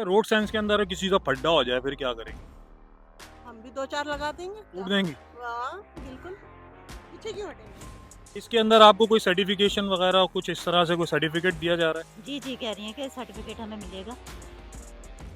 Road science के अंदर किसी का फड्डा हो जाए फिर क्या करेंगे? हम भी 2-4 लगा देंगे। कूट देंगे? हाँ, बिल्कुल। पीछे क्यों हटेंगे? इसके अंदर आपको कोई सर्टिफिकेशन वगैरह कुछ इस तरह से कोई सर्टिफिकेट दिया जा रहा है? जी, जी, कह रही हैं कि सर्टिफ़िकेट हमें मिलेगा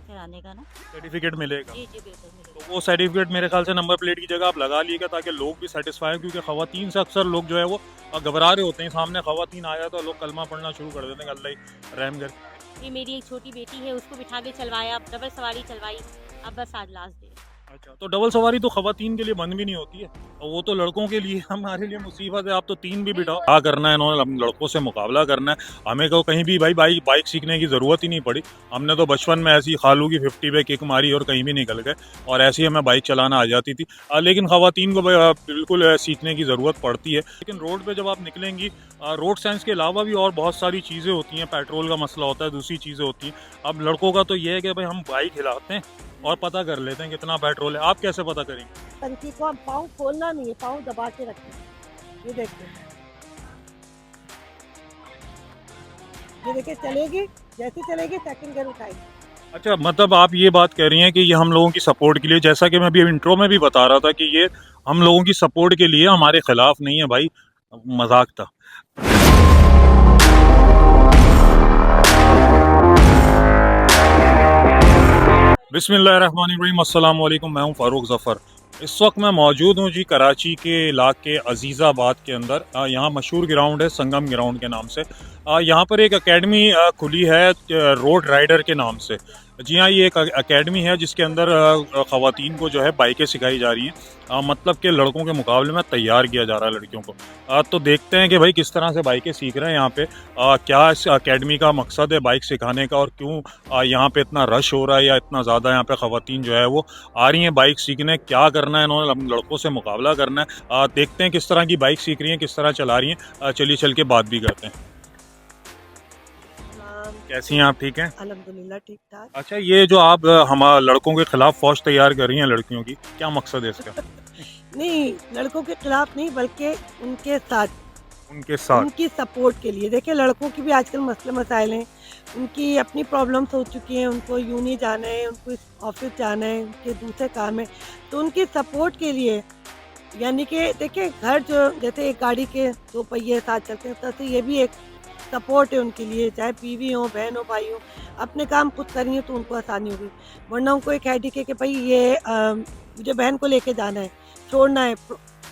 चलाने का ना। सर्टिफिकेट मिलेगा? जी, जी, बिल्कुल मिलेगा। तो वो सर्टिफिकेट मेरे ख्याल से नंबर प्लेट की जगह आप लगा लीजिएगा ताकि लोग भी सेटिस्फाई, क्योंकि खवातीन से अक्सर लोग जो है वो घबरा रहे होते हैं। सामने खवातीन आया तो लोग कलमा पढ़ना शुरू कर देते हैं कि अल्लाह ही रहम करे। ये मेरी एक छोटी बेटी है, उसको बिठा के चलवाया, डबल सवारी चलवाई, अब बस आज लास्ट डे है। अच्छा, तो डबल सवारी तो खवातीन के लिए बंद भी नहीं होती है, और वो तो लड़कों के लिए हमारे लिए मुसीबत है। आप तो तीन भी बिठाओ, क्या करना है इन्होंने, हम लड़कों से मुकाबला करना है। हमें को कहीं भी भाई बाइक सीखने की ज़रूरत ही नहीं पड़ी। हमने तो बचपन में ऐसी खालू की 50 पे किक मारी और कहीं भी निकल गए, और ऐसी हमें बाइक चलाना आ जाती थी। लेकिन खवातीन को बिल्कुल सीखने की ज़रूरत पड़ती है। लेकिन रोड पर जब आप निकलेंगी, रोड साइंस के अलावा भी और बहुत सारी चीज़ें होती हैं। पेट्रोल का मसला होता है, दूसरी चीज़ें होती हैं। अब लड़कों का तो ये है कि भाई हम बाइक हिलाते हैं और पता कर लेते हैं कितना पेट्रोल है। आप कैसे पता करेंगे? टंकी को हम पाँव खोलना नहीं है, पाँव दबा के रखना है। ये देखिए, ये देखिए चलेगी, जैसे चलेगी सेकंड गियर उठाएगी। अच्छा, मतलब आप ये बात कह रही हैं कि ये हम लोगों की सपोर्ट के लिए, जैसा कि मैं अभी इंट्रो में भी बता रहा था कि ये हम लोगों की सपोर्ट के लिए, हमारे खिलाफ नहीं है भाई। मजाक था। बिस्मिल्लाहिर्रहमानिर्रहीम, अस्सलाम वालेकुम। मैं हूं फ़ारूक ज़फ़र। इस वक्त मैं मौजूद हूं जी कराची के इलाके अजीज़ाबाद के अंदर। यहाँ मशहूर ग्राउंड है संगम ग्राउंड के नाम से। यहाँ पर एक एकेडमी खुली है रोड राइडर के नाम से। जी हाँ, ये एक एकेडमी है जिसके अंदर ख़वातीन को जो है बाइकें सिखाई जा रही हैं। मतलब कि लड़कों के मुकाबले में तैयार किया जा रहा है लड़कियों को। तो देखते हैं कि भाई किस तरह से बाइकें सीख रहे हैं यहाँ पे। क्या इस एकेडमी का मकसद है बाइक सिखाने का, और क्यों यहाँ पे इतना रश हो रहा है या इतना ज़्यादा यहाँ पे ख़वातीन जो है वो आ रही हैं बाइक सीखने। क्या करना है इन्होंने, हम लड़कों से मुकाबला करना है। देखते हैं किस तरह की बाइक सीख रही हैं, किस तरह चला रही हैं। चलिए चल के बात भी करते हैं। कैसी हैं आप, ठीक हैं? अल्हम्दुलिल्लाह ठीक ठाक। अच्छा, ये जो आप हम लड़कों के खिलाफ फौज तैयार कर रही हैं लड़कियों की, क्या मकसद है इसका? नहीं, लड़कों के खिलाफ नहीं, बल्कि उनके साथ, उनके साथ? उनकी सपोर्ट के लिए। देखिए, लड़कों की भी आजकल मसले मसाइल हैं, उनकी अपनी प्रॉब्लम्स हो चुकी हैं, उनको यूनी जाना है, उनको ऑफिस जाना है, उनके दूसरे काम है, तो उनकी सपोर्ट के लिए, यानी कि देखिए घर जो जैसे एक गाड़ी के दो पहिए साथ चलते हैं, तैसे ये भी एक सपोर्ट है उनके लिए। चाहे बीवी हो, बहन हो, भाई हो, अपने काम खुद करेंगे तो उनको आसानी होगी। वरना उनको एक हेडेक है कि भाई ये मुझे बहन को लेके जाना है, छोड़ना है,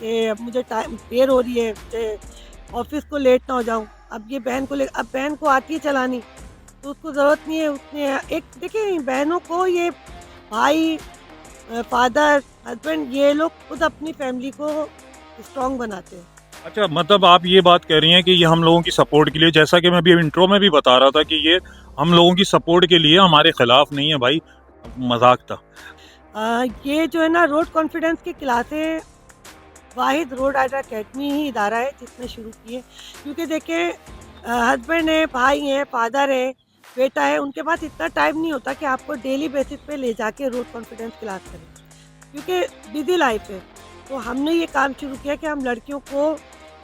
ये मुझे टाइम देर हो रही है, मुझे ऑफिस को लेट ना हो जाऊँ। अब ये बहन को ले, अब बहन को आती है चलानी, तो उसको ज़रूरत नहीं है उसने एक, देखिए बहनों को ये भाई, फादर, हस्बैंड, ये लोग खुद अपनी फैमिली को स्ट्रॉन्ग बनाते हैं। अच्छा, मतलब आप ये बात कह रही हैं कि ये हम लोगों की सपोर्ट के लिए, जैसा कि मैं अभी इंट्रो में भी बता रहा था कि ये हम लोगों की सपोर्ट के लिए, हमारे खिलाफ नहीं है भाई। मजाक था। ये जो है ना, रोड कॉन्फिडेंस की क्लासें वाहिद रोड राइडर अकेडमी ही इदारा है जिसने शुरू की है। क्योंकि देखिए, हस्बैंड है, भाई है, फादर है, बेटा है, उनके पास इतना टाइम नहीं होता कि आपको डेली बेसिस पे ले जाके रोड कॉन्फिडेंस क्लास करें, क्योंकि बिजी लाइफ है। तो हमने ये काम शुरू किया कि हम लड़कियों को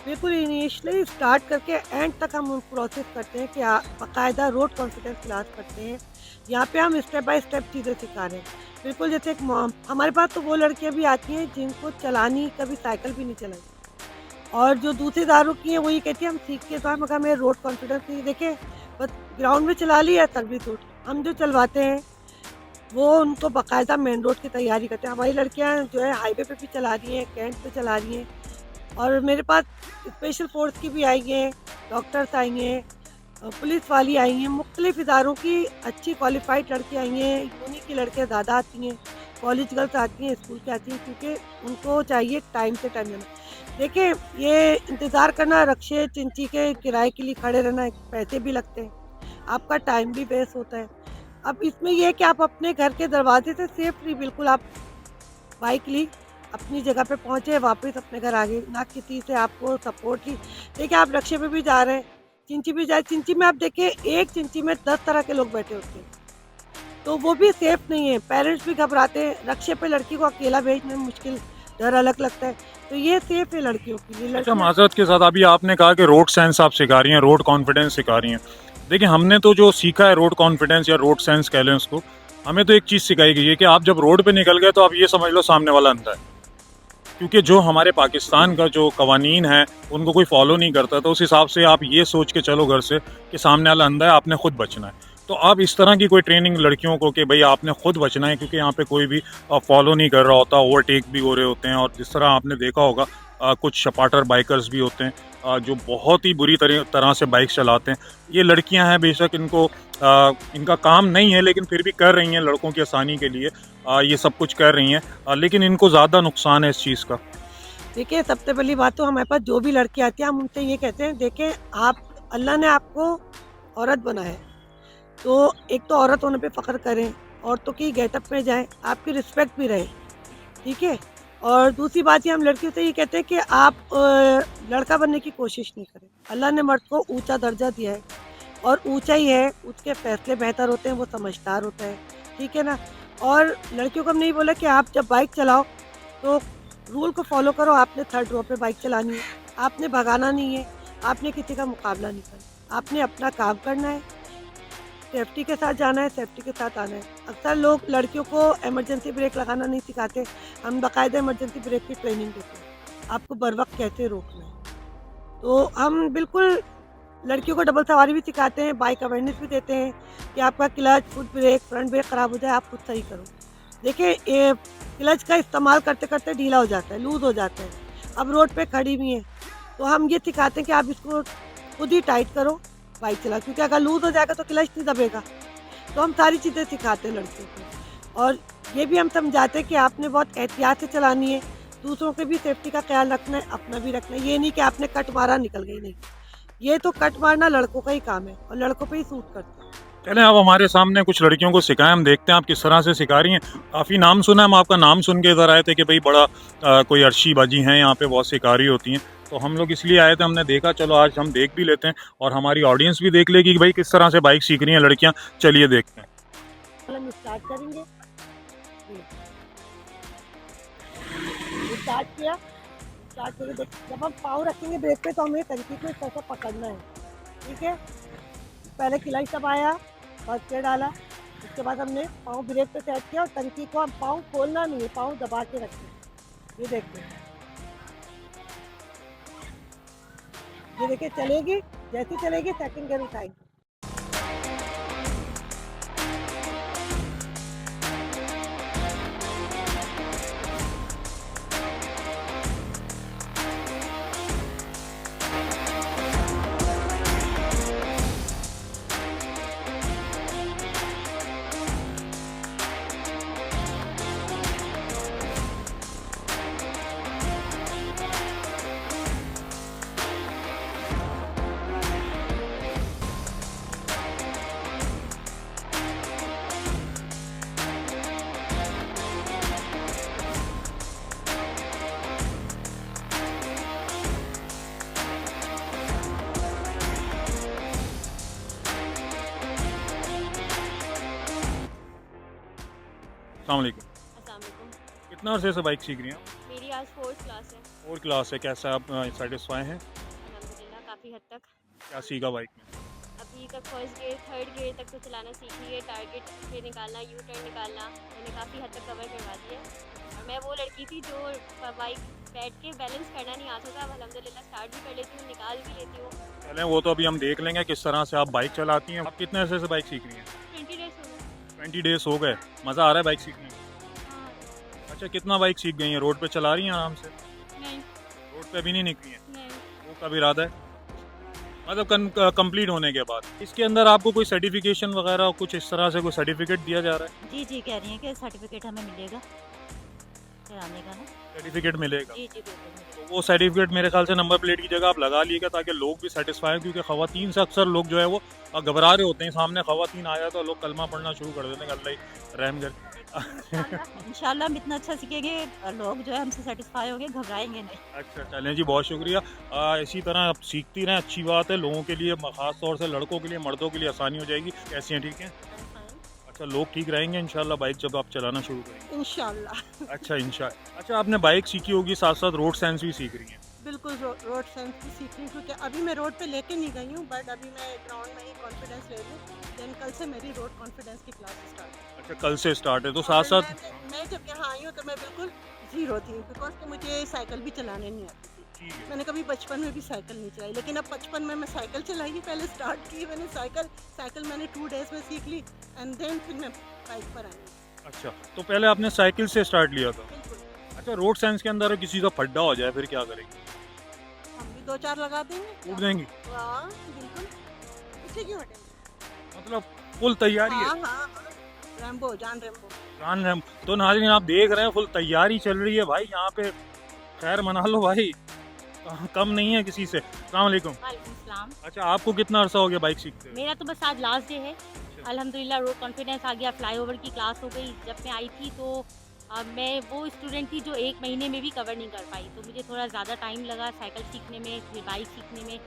बिल्कुल इनिशियली स्टार्ट करके एंड तक हम प्रोसेस करते हैं कि बाकायदा रोड कॉन्फिडेंस क्लास करते हैं। यहाँ पे हम स्टेप बाय स्टेप चीज़ें सिखा रहे हैं। बिल्कुल जैसे एक हमारे पास तो वो लड़कियाँ भी आती हैं जिनको चलानी, कभी साइकिल भी नहीं चलाई, और जो दूसरी दारू की है वो ये कहती है हम सीख के तो हम, मगर मेरे रोड कॉन्फिडेंस नहीं। देखे, बस ग्राउंड में चला लिया सर्विस रोड, हम जो चलवाते हैं वो उनको बाकायदा मेन रोड की तैयारी करते हैं। हमारी लड़कियाँ जो है हाईवे पे भी चला रही हैं, कैंट पे चला रही हैं, और मेरे पास स्पेशल फोर्स की भी आई हैं, डॉक्टर्स आई हैं, पुलिस वाली आई हैं, मुख्तलिफ इदारों की अच्छी क्वालिफाइड लड़की आई हैं। यूनी की लड़कियाँ ज़्यादा आती हैं, कॉलेज गर्ल्स आती हैं, स्कूल की आती हैं, क्योंकि उनको चाहिए टाइम से टाइम देना। देखिए, ये इंतज़ार करना, रक्शे चिंची के किराए के लिए खड़े रहना, पैसे भी लगते हैं, आपका टाइम भी वेस्ट होता है। अब इसमें यह है कि आप अपने घर के दरवाजे से सेफली बिल्कुल आप बाइक ली, अपनी जगह पे पहुँचे, वापस अपने घर आ गए, ना किसी से आपको सपोर्ट ली। देखिए, आप रक्शे पे भी जा रहे हैं, चिंची भी जा, चिंची में आप देखिए एक चिंची में 10 तरह के लोग बैठे होते हैं, तो वो भी सेफ नहीं है। पेरेंट्स भी घबराते हैं, रक्शे पे लड़की को अकेला भेजने में मुश्किल, डर अलग लगता है, तो ये सेफ है लड़कियों के लिए। अच्छा, माजरत के साथ अभी आपने कहा कि रोड साइंस आप सिखा रही हैं, रोड कॉन्फिडेंस सिखा रही हैं, देखिए, हमने तो जो सीखा है रोड कॉन्फिडेंस या रोड सेंस कह लें उसको, हमें तो एक चीज़ सिखाई गई है कि आप जब रोड पे निकल गए तो आप ये समझ लो सामने वाला अंधा है। क्योंकि जो हमारे पाकिस्तान का जो कवानीन है उनको कोई फॉलो नहीं करता, तो उस हिसाब से आप ये सोच के चलो घर से कि सामने वाला अंधा है, आपने खुद बचना है। तो आप इस तरह की कोई ट्रेनिंग लड़कियों को कि भाई आपने खुद बचना है, क्योंकि यहाँ पे कोई भी फॉलो नहीं कर रहा होता, ओवरटेक भी हो रहे होते हैं। और जिस तरह आपने देखा होगा कुछ शपाटर बाइकर्स भी होते हैं जो बहुत ही बुरी तरह से बाइक चलाते हैं। ये लड़कियां हैं, बेशक इनका काम नहीं है लेकिन फिर भी कर रही हैं लड़कों की आसानी के लिए, ये सब कुछ कर रही हैं, लेकिन इनको ज़्यादा नुकसान है इस चीज़ का। देखिए, सबसे पहली बात तो हमारे पास जो भी लड़की आती है हम उनसे ये कहते हैं, देखें आप, अल्लाह ने आपको औरत बनाया है, तो एक तो औरत होने पे फ़ख्र करें, औरतों की गेटअप में जाएं, आपकी रिस्पेक्ट भी रहे, ठीक है। और दूसरी बात ये हम लड़कियों से ये कहते हैं कि आप लड़का बनने की कोशिश नहीं करें। अल्लाह ने मर्द को ऊंचा दर्जा दिया है और ऊंचा ही है, उसके फैसले बेहतर होते हैं, वो समझदार होता है, ठीक है ना। और लड़कियों को हम नहीं बोला कि आप जब बाइक चलाओ तो रूल को फॉलो करो, आपने थर्ड रो पे बाइक चलानी है, आपने भगाना नहीं है, आपने किसी का मुकाबला नहीं करना, आपने अपना काम करना है, सेफ्टी के साथ जाना है, सेफ्टी के साथ आना है। अक्सर लोग लड़कियों को इमरजेंसी ब्रेक लगाना नहीं सिखाते, हम बाकायदा इमरजेंसी ब्रेक की ट्रेनिंग देते हैं, आपको बर वक्त कैसे रोकना है। तो हम बिल्कुल लड़कियों को डबल सवारी भी सिखाते हैं, बाइक अवेयरनेस भी देते हैं कि आपका clutch, foot brake, front brake ख़राब हो जाए आप खुद सही करो। देखिए, ये क्लच का इस्तेमाल करते करते ढीला हो जाता है, लूज़ हो जाता है। अब रोड पे खड़ी हुई हैं तो हम ये सिखाते हैं कि आप इसको खुद ही टाइट करो, बाइक चलाओ, क्योंकि अगर लूज़ हो जाएगा तो क्लच नहीं दबेगा। तो हम सारी चीज़ें सिखाते हैं लड़कियों को, और ये भी हम समझाते हैं कि आपने बहुत एहतियात से चलानी है, दूसरों के भी सेफ्टी का ख्याल रखना है, अपना भी रखना है। ये नहीं कि आपने कट मारा निकल गई, नहीं, ये तो कट मारना लड़कों का ही काम है और लड़कों पे ही सूट करता है। चलें, आप हमारे सामने कुछ लड़कियों को सिखाएं, हम देखते हैं आप किस तरह से सिखा रही हैं। काफ़ी नाम सुना, हम आपका नाम सुन के इधर आए थे कि भाई बड़ा कोई अर्शी बाजी हैं यहाँ पे, बहुत सिखा रही होती हैं। तो हम लोग इसलिए आए थे, हमने देखा चलो आज हम देख भी लेते हैं और हमारी ऑडियंस भी देख लेगी कि भाई किस तरह से बाइक सीख रही हैं लड़कियाँ। चलिए देखते हैं। हम स्टार्ट करेंगे, स्टार्ट किया, स्टार्ट करके जब हम पाँव रखेंगे ब्रेक पे तो हमें टंकी को इस तरह से पकड़ना है, ठीक है। पहले क्लच दबाया, फर्स्ट गियर डाला, उसके बाद हमने पाँव ब्रेक पे सेट किया और टंकी को हम पाँव खोलना नहीं है, पाँव दबा के रखें। ये देखते हैं, ये देखिए चलेगी, जैसी चलेगी सेकंड गियर उठाएंगे। अस्सलाम वालेकुम। अस्सलाम वालेकुम। कितना अर्से से बाइक सीख रही हैं? मेरी आज 4th क्लास है। और क्लास है, कैसा आप सेटिस्फाई हैं? अल्हम्दुलिल्लाह काफ़ी हद तक। क्या सीखा बाइक में? अभी तक फर्स्ट गियर, थर्ड गियर तक तो चलाना सीखी है, टारगेट पे निकालना, यू टर्न निकालना मैंने काफ़ी हद तक कवर करवा दी है। और मैं वो लड़की थी जो बाइक बैठ के बैलेंस करना नहीं आता था, अब अल्हम्दुलिल्लाह स्टार्ट भी कर लेती हूँ, निकाल भी लेती हूँ। चलें, वो तो अभी हम देख लेंगे किस तरह से आप बाइक चलाती हैं। आप कितने अर्से से बाइक सीख रही हैं? 20 डेज हो गए। 20 डेज़ हो गए। मज़ा आ रहा है बाइक सीखने में? हाँ। अच्छा, कितना बाइक सीख गई हैं? रोड पे चला रही हैं आराम से? नहीं रोड पे अभी नहीं निकली हैं? नहीं। वो कब इरादा है? मतलब कंप्लीट होने के बाद इसके अंदर आपको कोई सर्टिफिकेशन वगैरह कुछ इस तरह से कोई सर्टिफिकेट दिया जा रहा है? जी कह रही हैं कि सर्टिफिकेट हमें मिलेगा चलाने का ना। सर्टिफिकेट मिलेगा? जी बिल्कुल मिलेगा। तो वो सर्टिफिकेट मेरे ख्याल से नंबर प्लेट की जगह आप लगा लीजिएगा ताकि लोग भी सेटिस्फाई हों, क्योंकि ख़वातीन से अक्सर लोग जो है वो घबरा रहे होते हैं, सामने ख़वातीन आ जाए तो लोग कलमा पढ़ना शुरू कर देते हैं, अल्लाह ही रहम कर। इंशाल्लाह हम इतना अच्छा सीखेंगे और लोग जो है हमसे सेटिस्फाई होंगे, घबराएंगे नहीं। अच्छा, चलें जी, बहुत शुक्रिया। इसी तरह आप सीखती रहें, अच्छी बात है। लोगों के लिए, ख़ास तौर से लड़कों के लिए, मर्दों के लिए आसानी हो जाएगी। कैसी हैं, ठीक है? अच्छा, लोग ठीक रहेंगे इंशाल्लाह बाइक जब आप चलाना शुरू करेंगे? इंशाल्लाह। अच्छा, अच्छा, आपने बाइक सीखी होगी, साथ साथ रोड सेंस भी सीख रही हैं। बिल्कुल रोड सेंस भी सीख रही हूँ, क्योंकि अभी मैं रोड पे लेके नहीं गई हूँ, बट अभी मैं ग्राउंड में ही कॉन्फिडेंस ले लूँ। देन कल से मेरी रोड कॉन्फिडेंस की क्लास स्टार्ट। अच्छा, कल से स्टार्ट है तो और साथ साथ मैं जब यहाँ आई हूँ तो मैं बिल्कुल ज़ीरो थी, बिकॉज कि मुझे साइकिल भी चलाने नहीं आती थी। ठीक है। मैंने कभी बचपन में भी साइकिल नहीं चलाई, लेकिन अब बचपन में मैं साइकिल चलाई ही पहले स्टार्ट की मैंने साइकिल मैंने 2 डेज़ में सीख ली, एंड देन फिर मैं बाइक पर आई हूँ। अच्छा, तो पहले आपने साइकिल से स्टार्ट लिया था। बिल्कुल, अच्छा, रोड साइंस के अंदर किसी का फड्डा हो जाए फिर क्या करेंगे? हम भी 2-4 लगा देंगे। उड़ देंगे? हाँ, बिल्कुल। पीछे क्यों हटेंगे? मतलब फुल तैयारी है। हाँ, हाँ, हाँ। रैम्बो, जान रैम्बो। जान रहे हैं। तो नाज़रीन आप देख रहे हैं फुल तैयारी चल रही है भाई यहाँ पे। खैर मना लो भाई, कम नहीं है किसी से। अस्सलाम वालेकुम। वालेकुम सलाम। अच्छा, आपको कितना अरसा हो गया बाइक सीखते हुए? मेरा तो बस आज लास्ट डे है। अल्हम्दुलिल्लाह रोड कॉन्फिडेंस आ गया, फ्लाईओवर की क्लास हो गई। जब मैं आई थी तो मैं वो स्टूडेंट थी जो 1 महीने में भी कवर नहीं कर पाई, तो मुझे थोड़ा ज़्यादा टाइम लगा साइकिल सीखने में, फिर बाइक सीखने में।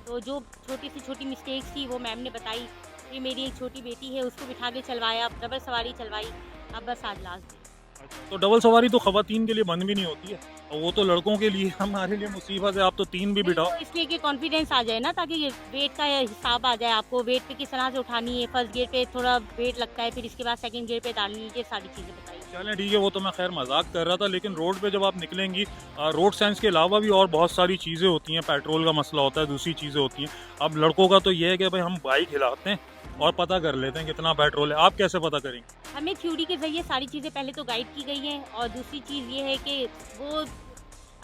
तो जो छोटी से छोटी मिस्टेक्स थी वो मैम ने बताई। फिर मेरी एक छोटी बेटी है, उसको बिठा के चलवाया, डबल सवारी चलवाई। अब बस आज लास्ट डे। अच्छा, तो डबल सवारी तो खवातीन के लिए बंद भी नहीं होती है, और वो तो लड़कों के लिए हमारे लिए मुसीबत है। आप तो 3 भी नहीं, बिठाओ। तो इसलिए कि कॉन्फिडेंस आ जाए ना, ताकि वेट का हिसाब आ जाए आपको, वेट पे किस तरह से उठानी है। फर्स्ट गियर पे थोड़ा वेट लगता है, फिर इसके बाद सेकंड गियर पे डालनी है, ये सारी चीज़ें बताई। चलें ठीक है, वो तो मैं खैर मजाक कर रहा था, लेकिन रोड पे जब आप निकलेंगी, रोड साइंस के अलावा भी और बहुत सारी चीज़ें होती हैं। पेट्रोल का मसला होता है, दूसरी चीज़ें होती हैं। अब लड़कों का तो ये है कि भाई हम बाइक हिलाते हैं और पता कर लेते हैं कितना पेट्रोल है। आप कैसे पता करेंगे? हमें थ्योरी के ज़रिए सारी चीज़ें पहले तो गाइड की गई हैं, और दूसरी चीज़ ये है कि वो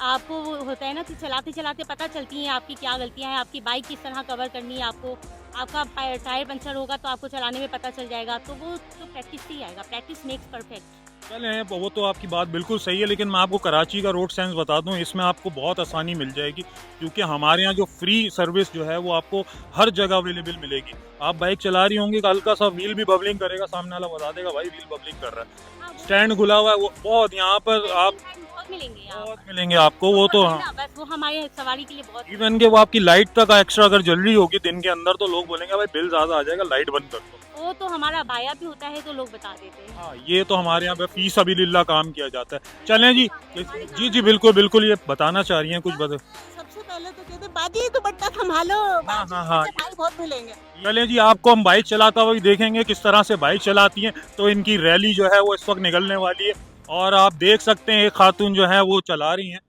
आपको वो होता है ना कि चलाते चलाते पता चलती हैं आपकी क्या गलतियां हैं, आपकी बाइक किस तरह कवर करनी है आपको। आपका टायर पंचर होगा तो आपको चलाने में पता चल जाएगा। तो वो तो प्रैक्टिस से ही आएगा, प्रैक्टिस मेक्स परफेक्ट। चलें, वो तो आपकी बात बिल्कुल सही है, लेकिन मैं आपको कराची का रोड साइंस बता दूं, इसमें आपको बहुत आसानी मिल जाएगी, क्योंकि हमारे यहाँ जो फ्री सर्विस जो है वो आपको हर जगह अवेलेबल मिलेगी। आप बाइक चला रही होंगी, हल्का सा व्हील भी बबलिंग करेगा, सामने वाला बता देगा भाई व्हील बबलिंग कर रहा है। हाँ, वो स्टैंड खुला हुआ है, वो बहुत यहाँ पर आप बहुत मिलेंगे यहाँ बहुत पर। मिलेंगे आपको। वो तो हाँ, ना, बस वो हमारे सवारी के लिए बहुत। इवन के वो आपकी लाइट तक एक्स्ट्रा अगर जल रही होगी दिन के अंदर, तो लोग बोलेंगे भाई बिल ज्यादा आ जाएगा, लाइट बंद कर दो। वो तो हमारा बाया भी होता है तो लोग बता देते हैं। हाँ, ये तो हमारे यहाँ पे फी सबिलिल्लाह काम किया जाता है। चलें जी, जी जी बिल्कुल बिल्कुल, ये बताना चाह रही हैं कुछ बता। सबसे पहले तो कहते बाजी दुपट्टा संभालो, हाँ हाँ हाँ, भाई बहुत मिलेंगे। चलें जी, आपको हम बाइक चलाता हुआ भी देखेंगे किस तरह से बाइक चलाती हैं। तो इनकी रैली जो है वो इस वक्त निकलने वाली है, और आप देख सकते हैं एक खातून जो है वो चला रही हैं।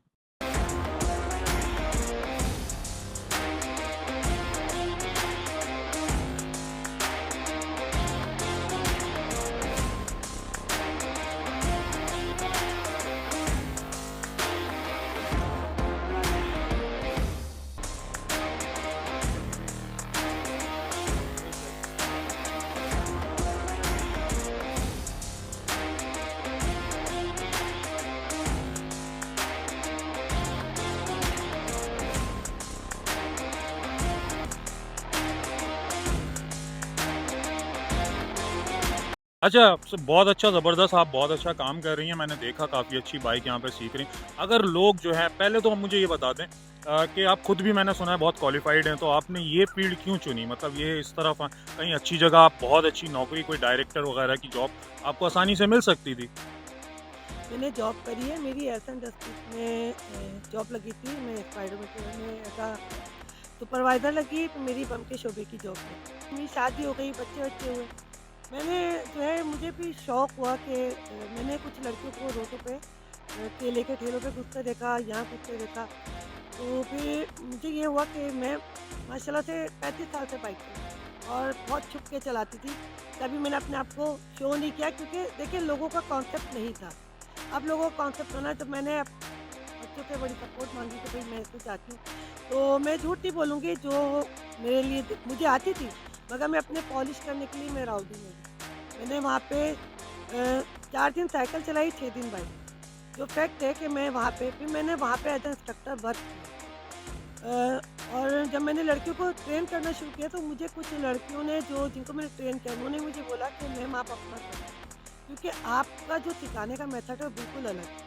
अच्छा, बहुत अच्छा, ज़बरदस्त, आप बहुत अच्छा काम कर रही हैं। मैंने देखा काफ़ी अच्छी बाइक यहाँ पे सीख रही हैं। अगर लोग जो हैं, पहले तो मुझे ये बता दें कि आप खुद भी, मैंने सुना है, बहुत क्वालिफाइड हैं, तो आपने ये फील्ड क्यों चुनी? मतलब ये इस तरफ कहीं अच्छी जगह, आप बहुत अच्छी नौकरी, कोई डायरेक्टर वगैरह की जॉब आपको आसानी से मिल सकती थी। मैंने जॉब करी है, मेरी एस इंडस्ट्रीज में जॉब लगी थी। मैं स्पाइडर में ऐसा सुपरवाइज़र लगी, तो मेरी बम के शोबे की जॉब है। मेरी शादी हो गई, बच्चे हुए। मैंने जो है, मुझे भी शौक़ हुआ कि मैंने कुछ लड़कियों को रोडों पे केले के ठेलों पे घुसते देखा, यहाँ घुसते देखा। तो फिर मुझे ये हुआ कि मैं माशाल्लाह से 35 साल से बाइक चलाती और बहुत छुप के चलाती थी। कभी मैंने अपने आप को शो नहीं किया, क्योंकि देखिए लोगों का कॉन्सेप्ट नहीं था। अब लोगों का कॉन्सेप्ट होना है। तो मैंने बच्चों से बड़ी सपोर्ट मांगी कि भाई मैं इसको चाहती हूँ। तो मैं झूठ नहीं बोलूँगी, जो मेरे लिए मुझे आती थी, मगर मैं अपने पॉलिश करने के लिए मैं राउडी में गई। मैंने वहाँ पे 4 दिन साइकिल चलाई, 6 दिन बाइक। जो फैक्ट है कि मैं वहाँ पे, फिर मैंने वहाँ पे एज इंस्ट्रक्टर वर्क किया। और जब मैंने लड़कियों को ट्रेन करना शुरू किया, तो मुझे कुछ लड़कियों ने, जिनको मैंने ट्रेन किया, उन्होंने मुझे बोला कि मैम आप अपना करें, क्योंकि आपका जो सिखाने का मेथड है बिल्कुल अलग है।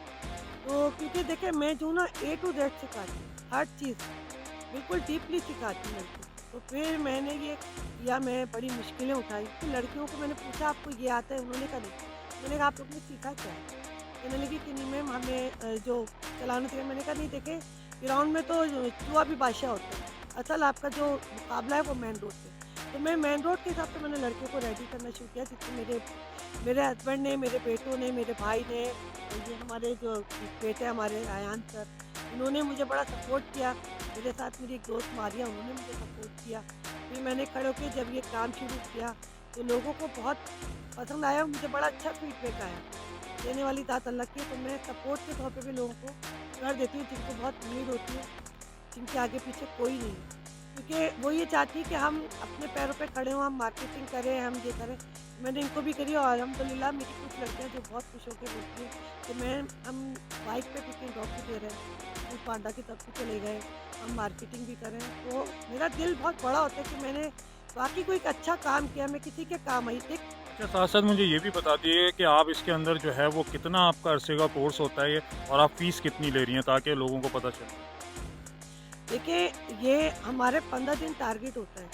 तो क्योंकि देखिए मैं जो ना A to Z सिखाती हूँ, हर चीज़ बिल्कुल डीपली सिखाती हूँ लड़कियों को। तो फिर मैंने ये किया, मैं बड़ी मुश्किलें उठाई। फिर लड़कियों को मैंने पूछा आपको ये आता है? उन्होंने कहा नहीं। मैंने कहा आप लोग ने सीखा क्या है? कहने लगी कि नहीं मैम हमें जो चलाना चाहिए। मैंने कहा नहीं, देखें ग्राउंड में तो जुआ भी बादशाह होता है। असल आपका जो मुकाबला है वो मेन रोड पे। तो मैं मेन रोड के हिसाब से मैंने लड़कियों को रेडी करना शुरू किया, जिसमें मेरे हस्बैंड ने, मेरे बेटों ने, मेरे भाई ने, और ये हमारे जो बेटे हमारे आयान सर, इन्होंने मुझे बड़ा सपोर्ट किया। मेरे साथ मेरी एक दोस्त मारिया, उन्होंने मुझे सपोर्ट किया। फिर मैंने खड़े होकर जब ये काम शुरू किया तो लोगों को बहुत पसंद आया, मुझे बड़ा अच्छा फीडबैक आया। देने वाली दात अल्लाह की है, तो मैं सपोर्ट के तौर पे भी लोगों को कर देती हूँ जिनको बहुत नीड होती है, जिनके आगे पीछे कोई नहीं है। क्योंकि वो ये चाहती है कि हम अपने पैरों पे खड़े हों, हम मार्केटिंग करें, हम ये करें। मैंने इनको भी करी और अल्हम्दुलिल्लाह मेरी कुछ लड़कियाँ जो बहुत खुश होकर बोलती हैं कि हम बाइक पे पिकनिक ड्रॉप भी दे रहे हैं, हम पांडा की तरफ से चले गए, हम मार्केटिंग भी करें। तो मेरा दिल बहुत बड़ा होता है कि मैंने वाकई कोई एक अच्छा काम किया, मैं किसी के काम आई। एक अच्छा, साथ साथ मुझे ये भी बता दिए कि आप इसके अंदर जो है वो कितना आपका अरसे का कोर्स होता है ये, और आप फीस कितनी ले रही हैं ताकि लोगों को पता चले। देखिए, ये हमारे 15 दिन टारगेट होता है,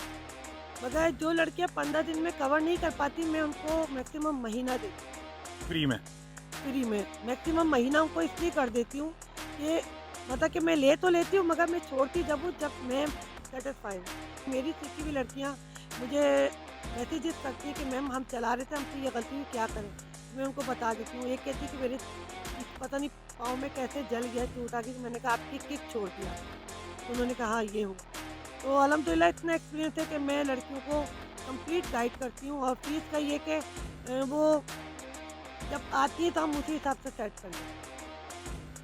मगर जो लड़कियां 15 दिन में कवर नहीं कर पाती, मैं उनको मैक्सिमम महीना देती हूँ फ्री में? फ्री में। मैक्सिमम महीना उनको इसलिए कर देती हूँ कि मतलब कि मैं ले तो लेती हूँ, मगर मैं छोड़ती जब मैं सेटिस्फाई हूँ। मेरी सीखी हुई लड़कियाँ मुझे मैसेजेस करती है कि मैम हम चला रहे थे, हमसे ये गलती हुई, क्या करें। मैं उनको बता देती हूँ। एक कहती है कि मेरे पता नहीं पाँव में कैसे जल गया, चोट आ गई। मैंने कहा आपकी किक छोड़ दिया, तो उन्होंने कहा हाँ ये हुआ। तो अल्हम्दुलिल्लाह इतना एक्सपीरियंस है कि मैं लड़कियों को कंप्लीट गाइड करती हूँ। और फीस का ये कि वो जब आती है तो हम उसी हिसाब से सेट कर लें।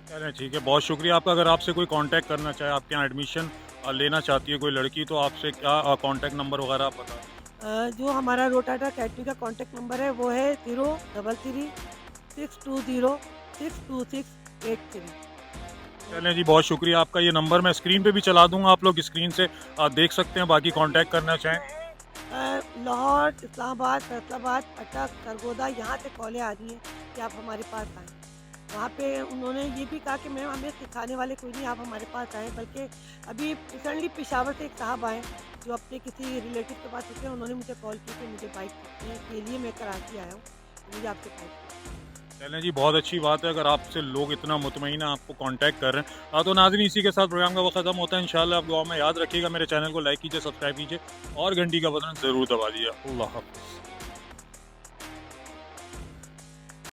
चलें ठीक है, बहुत शुक्रिया आपका। अगर आपसे कोई कांटेक्ट करना चाहे, आपके यहाँ एडमिशन लेना चाहती है कोई लड़की, तो आपसे क्या कांटेक्ट नंबर वगैरह आप बता दें। जो हमारा रोटाटा अकेडमी का कॉन्टैक्ट नंबर है वो है 03362062683। चलें जी, बहुत शुक्रिया आपका। ये नंबर मैं स्क्रीन पे भी चला दूंगा, आप लोग स्क्रीन से देख सकते हैं। बाकी कांटेक्ट करना चाहें। लाहौर, इस्लामाबाद, फैसलाबाद, अटक, सरगोदा, यहाँ से कॉलें आ रही हैं कि आप हमारे पास आएँ। वहाँ पे उन्होंने ये भी कहा कि मैम हमें सिखाने वाले कोई नहीं, आप हमारे पास आएँ। बल्कि अभी रिसेंटली पेशावर से एक साहब आए जो अपने किसी रिलेटिव के पास रुके, उन्होंने मुझे कॉल की कि मुझे बाइक सीखने के लिए मैं कराची आया हूँ, तो मुझे आपसे बाइक। चलें जी, बहुत अच्छी बात है अगर आपसे लोग इतना मुतमईन आपको कांटेक्ट कर रहे हैं। तो नाज़रीन, इसी के साथ प्रोग्राम का वक्त ख़त्म होता है। इंशाल्लाह आप दुआ में याद रखिएगा, मेरे चैनल को लाइक कीजिए, सब्सक्राइब कीजिए और घंटी का बटन ज़रूर दबा दीजिए। अल्लाह हाफ़िज़।